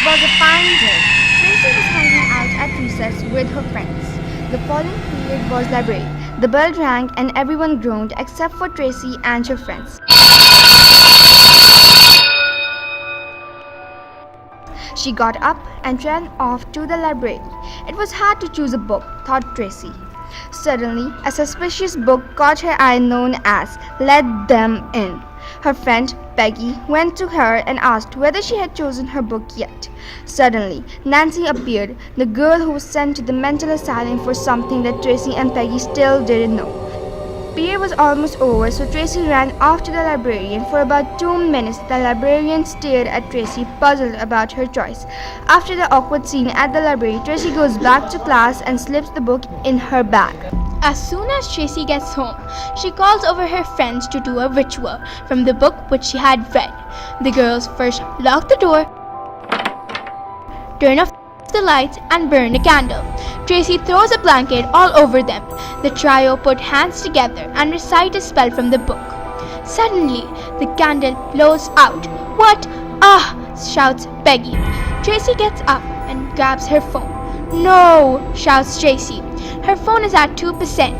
was a fine day. Tracy was hanging out at recess with her friends. The following period was library. The bell rang and everyone groaned except for Tracy and her friends. She got up and ran off to the library. It was hard to choose a book, thought Tracy. Suddenly, a suspicious book caught her eye known as Let Them In. Her friend, Peggy, went to her and asked whether she had chosen her book yet. Suddenly, Nancy appeared, the girl who was sent to the mental asylum for something that Tracy and Peggy still didn't know. Period was almost over, so Tracy ran off to the librarian. For about 2 minutes, the librarian stared at Tracy, puzzled about her choice. After the awkward scene at the library, Tracy goes back to class and slips the book in her bag. As soon as Tracy gets home, she calls over her friends to do a ritual from the book which she had read. The girls first lock the door, turn off the lights, and burn a candle. Tracy throws a blanket all over them. The trio put hands together and recite a spell from the book. Suddenly, the candle blows out. "What? Ah!" shouts Peggy. Tracy gets up and grabs her phone. "No!" shouts Tracy. Her phone is at 2%.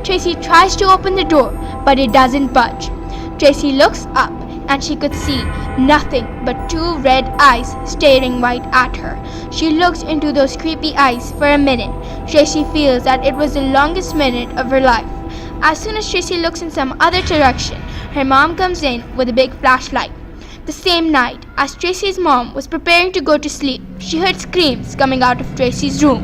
Tracy tries to open the door, but it doesn't budge. Tracy looks up and she could see nothing but 2 red eyes staring right at her. She looks into those creepy eyes for a minute. Tracy feels that it was the longest minute of her life. As soon as Tracy looks in some other direction, her mom comes in with a big flashlight. The same night, as Tracy's mom was preparing to go to sleep, she heard screams coming out of Tracy's room.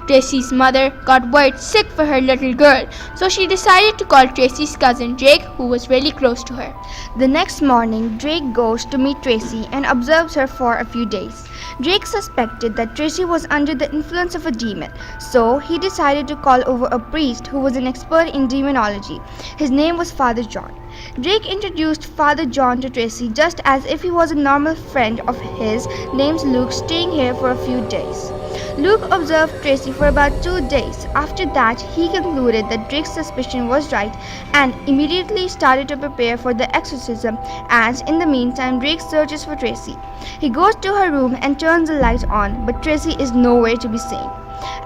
Tracy's mother got worried sick for her little girl, so she decided to call Tracy's cousin Drake, who was really close to her. The next morning, Drake goes to meet Tracy and observes her for a few days. Drake suspected that Tracy was under the influence of a demon, so he decided to call over a priest who was an expert in demonology. His name was Father John. Drake introduced Father John to Tracy just as if he was a normal friend of his named Luke staying here for a few days. Luke observed Tracy for about 2 days. After that, he concluded that Drake's suspicion was right and immediately started to prepare for the exorcism, and in the meantime, Drake searches for Tracy. He goes to her room and turns the light on, but Tracy is nowhere to be seen.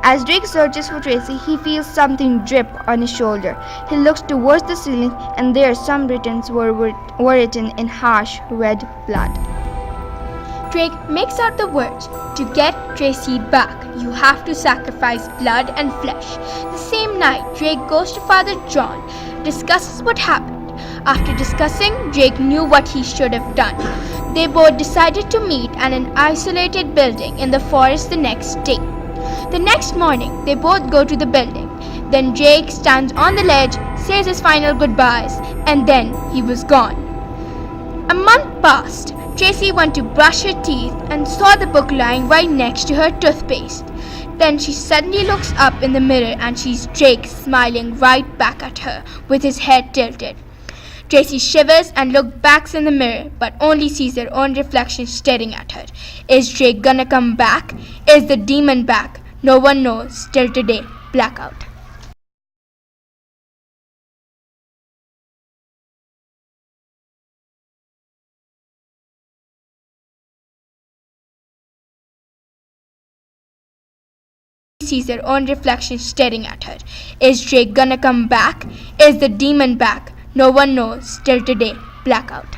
As Drake searches for Tracy, he feels something drip on his shoulder. He looks towards the ceiling, and there some writings were written in harsh red blood. Drake makes out the words, "To get Tracy back, you have to sacrifice blood and flesh." The same night, Drake goes to Father John, discusses what happened. After discussing, Drake knew what he should have done. They both decided to meet at an isolated building in the forest the next day. The next morning, they both go to the building. Then Drake stands on the ledge, says his final goodbyes, and then he was gone. A month passed. Tracy went to brush her teeth and saw the book lying right next to her toothpaste. Then she suddenly looks up in the mirror and sees Drake smiling right back at her with his head tilted. Tracy shivers and looks back in the mirror but only sees her own reflection staring at her. Is Drake gonna come back? Is the demon back? No one knows. Till today. Blackout. Sees her own reflection staring at her. Is Drake gonna come back? Is the demon back? No one knows. Till today. Blackout.